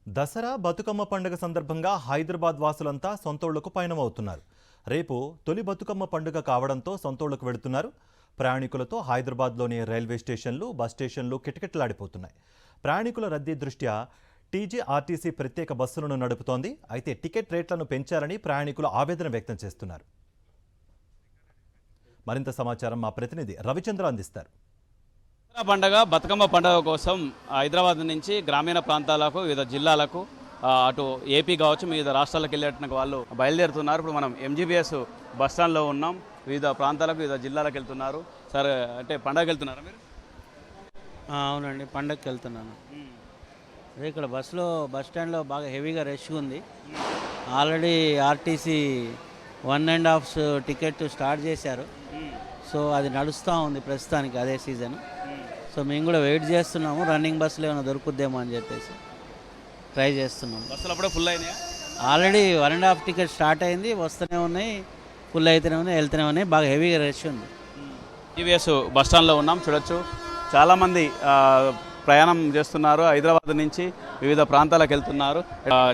దసరా బతుకమ్మ పండుగ సందర్భంగా హైదరాబాద్ వాసులంతా సొంతూళ్లకు పయనమవుతున్నారు. రేపు తొలి బతుకమ్మ పండుగ కావడంతో సొంతూళ్లకు వెళుతున్నారు. ప్రయాణికులతో హైదరాబాద్లోని రైల్వే స్టేషన్లు, బస్ స్టేషన్లు కిటకిటలాడిపోతున్నాయి. ప్రయాణికుల రద్దీ దృష్ట్యా టీజీఆర్టీసీ ప్రత్యేక బస్సులను నడుపుతోంది. అయితే టికెట్ రేట్లను పెంచారని ప్రయాణికులు ఆవేదన వ్యక్తం చేస్తున్నారు. మరింత సమాచారం మా ప్రతినిధి రవిచంద్ర అందిస్తారు. పండగ బతుకమ్మ పండుగ కోసం హైదరాబాద్ నుంచి గ్రామీణ ప్రాంతాలకు వివిధ జిల్లాలకు అటు ఏపీ కావచ్చు వివిధ రాష్ట్రాలకు వెళ్ళేటువంటి వాళ్ళు బయలుదేరుతున్నారు. ఇప్పుడు మనం ఎంజీబీఎస్ బస్టాండ్లో ఉన్నాం. వివిధ ప్రాంతాలకు వివిధ జిల్లాలకు వెళ్తున్నారు. సార్ అంటే పండగకి వెళ్తున్నారా మీరు? అవునండి, పండగకి వెళ్తున్నాను. అదే ఇక్కడ బస్ స్టాండ్లో బాగా హెవీగా రష్ ఉంది. ఆల్రెడీ ఆర్టీసీ 1.5 టికెట్ స్టార్ట్ చేశారు. సో అది నడుస్తూ ఉంది ప్రస్తుతానికి, అదే సీజన్. సో మేము కూడా వెయిట్ చేస్తున్నాము, రన్నింగ్ బస్సులు ఏమైనా దొరుకుద్దేమో అని చెప్పేసి ట్రై చేస్తున్నాము. బస్సులు అప్పుడే ఫుల్ అయినాయి. ఆల్రెడీ 1.5 టికెట్ స్టార్ట్ అయింది, వస్తూనే ఉన్నాయి, ఫుల్ అయితేనే ఉన్నాయి, వెళ్తూనే ఉన్నాయి. బాగా హెవీగా రష్ ఉంది. టీవీఎస్ బస్ స్టాండ్లో ఉన్నాం. చూడొచ్చు చాలామంది ప్రయాణం చేస్తున్నారు. హైదరాబాద్ నుంచి వివిధ ప్రాంతాలకు వెళ్తున్నారు.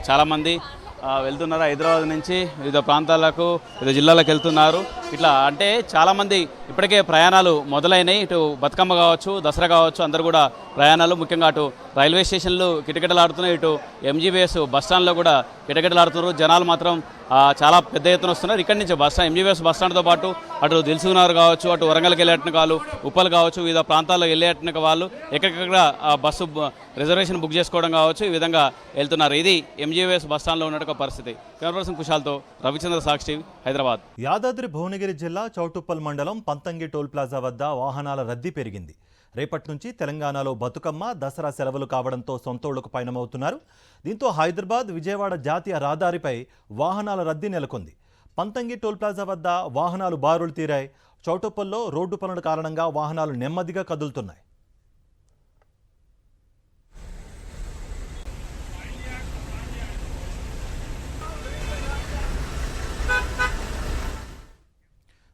చాలామంది వెళ్తున్నారు. హైదరాబాద్ నుంచి వివిధ ప్రాంతాలకు వివిధ జిల్లాలకు వెళ్తున్నారు. ఇట్లా అంటే చాలామంది ఇప్పటికే ప్రయాణాలు మొదలైనవి. ఇటు బతుకమ్మ కావచ్చు, దసరా కావచ్చు, అందరూ కూడా ప్రయాణాలు, ముఖ్యంగా అటు రైల్వే స్టేషన్లు కిటకిటలాడుతున్నాయి, ఇటు ఎంజీబీఎస్ బస్టాండ్లో కూడా కిటకిటలాడుతున్నారు. జనాలు మాత్రం చాలా పెద్ద ఎత్తున వస్తున్నారు. ఇక్కడి నుంచి ఎంజీబీఎస్ బస్టాండ్తో పాటు అటు దిల్సుకునగర్ కావచ్చు, అటు వరంగల్కి వెళ్ళేట వాళ్ళు, ఉప్పల్ కావచ్చు, వివిధ ప్రాంతాల్లో వెళ్ళేట వాళ్ళు ఎక్కడెక్కడ బస్సు రిజర్వేషన్ బుక్ చేసుకోవడం కావచ్చు, ఈ విధంగా వెళ్తున్నారు. ఇది ఎంజీబీఎస్ బస్టాండ్లో ఉన్న పరిస్థితి. కెమెరా కుశాల్తో రవిచంద్ర, సాక్షి, హైదరాబాద్. యాదాద్రి భువనగిరి జిల్లా చౌటుప్పల్ మండలం పంతంగి టోల్ ప్లాజా వద్ద వాహనాల రద్దీ పెరిగింది. రేపటి నుంచి తెలంగాణలో బతుకమ్మ, దసరా సెలవులు కావడంతో సొంతూళ్లకు పయనమవుతున్నారు. దీంతో హైదరాబాద్, విజయవాడ జాతీయ రహదారిపై వాహనాల రద్దీ నెలకొంది. పంతంగి టోల్ ప్లాజా వద్ద వాహనాలు బారులు తీరాయి. చౌటుప్పల్లో రోడ్డు పనుల కారణంగా వాహనాలు నెమ్మదిగా కదులుతున్నాయి.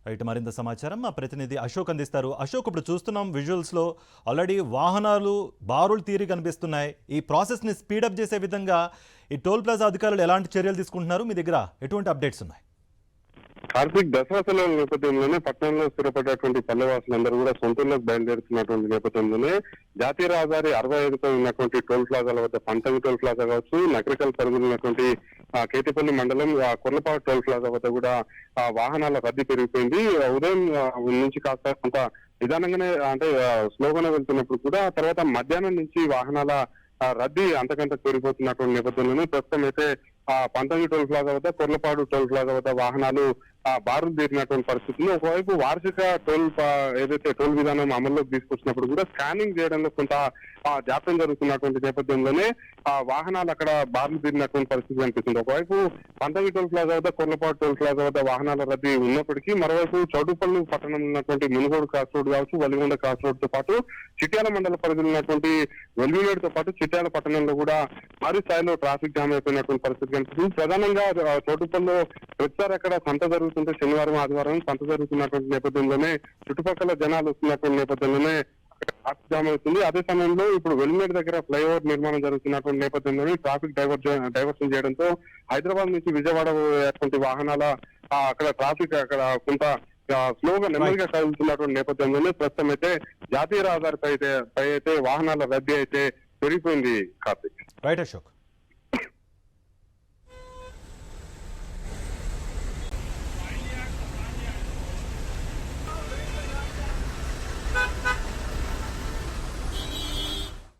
రైట్, మరింత సమాచారం మా ప్రతినిధి అశోక్ అందిస్తారు. అశోక్, ఇప్పుడు చూస్తున్నాం విజువల్స్లో ఆల్రెడీ వాహనాలు బారులు తీరి కనిపిస్తున్నాయి. ఈ ప్రాసెస్ని స్పీడప్ చేసే విధంగా ఈ టోల్ ప్లాజా అధికారులు ఎలాంటి చర్యలు తీసుకుంటున్నారు? మీ దగ్గర ఎటువంటి అప్డేట్స్ ఉన్నాయి? కార్తీక్, దసరా సెలవుల నేపథ్యంలోనే పట్టణంలో స్థిరపడేటువంటి పల్లెవాసులందరూ కూడా సొంతూరులోకి బయలుదేరుతున్నటువంటి నేపథ్యంలోనే జాతీయ రహదారి 65తో ఉన్నటువంటి టోల్ ప్లాజాల వద్ద పంతంగి టోల్ ప్లాజా కావచ్చు, నగరికల్ పరిధిలో ఉన్నటువంటి కేతిపల్లి మండలం కొర్లపాడు టోల్ ప్లాజా వద్ద కూడా వాహనాల రద్దీ పెరిగిపోయింది. ఉదయం నుంచి కాస్త కొంత నిదానంగానే, అంటే స్లోగానే వెళ్తున్నప్పుడు కూడా తర్వాత మధ్యాహ్నం నుంచి వాహనాల రద్దీ అంతకంత పెరిగిపోతున్నటువంటి నేపథ్యంలోనే ప్రస్తుతం అయితే పంతంగి టోల్ ప్లాజా వద్ద, కొర్లపాడు టోల్ ప్లాజా వద్ద వాహనాలు బారులు తీరినటువంటి పరిస్థితుల్లో ఒకవైపు వార్షిక ఏదైతే టోల్ విధానం అమల్లోకి తీసుకొచ్చినప్పుడు కూడా స్కానింగ్ చేయడంలో కొంత జాప్యం జరుగుతున్నటువంటి నేపథ్యంలోనే వాహనాలు అక్కడ బారులు తీరినటువంటి పరిస్థితి కనిపిస్తుంది. ఒకవైపు పంతంగి టోల్ ప్లాజా వద్ద, కొర్లపాడు టోల్ ప్లాజా వద్ద వాహనాల రద్దీ ఉన్నప్పటికీ మరోవైపు చౌటుప్పల్లి పట్టణంలో ఉన్నటువంటి మునుగోడు క్రాస్ రోడ్ కావచ్చు, వలిగొండ క్రాస్ రోడ్ తో పాటు చిట్యాల మండల పరిధిలో ఉన్నటువంటి వెల్వినేడ్ తో పాటు చిట్యాల పట్టణంలో కూడా భారీ స్థాయిలో ట్రాఫిక్ జామ్ అయిపోయినటువంటి పరిస్థితి కనిపిస్తుంది. ప్రధానంగా చౌటుప్పల్లో ప్రతిసారి అక్కడ సంత జరుగుతుంటే శనివారం, ఆదివారం సంత జరుగుతున్నటువంటి నేపథ్యంలోనే చుట్టుపక్కల జనాలు వస్తున్నటువంటి నేపథ్యంలోనే ట్రాఫిక్ జామ్ అవుతుంది. అదే సమయంలో ఇప్పుడు వెల్మేడ్ దగ్గర ఫ్లైఓవర్ నిర్మాణం జరుగుతున్నటువంటి నేపథ్యంలోనే ట్రాఫిక్ డైవర్షన్ చేయడంతో హైదరాబాద్ నుంచి విజయవాడ వాహనాల అక్కడ ట్రాఫిక్ అక్కడ కొంత స్లోగా నెమ్మదిగా కదులుతున్నటువంటి నేపథ్యంలోనే ప్రస్తుతం అయితే జాతీయ రహదారిపై అయితే వాహనాల రద్దీ అయితే పెరిగిపోయింది. కార్తీక్. రైట్ అశోక్.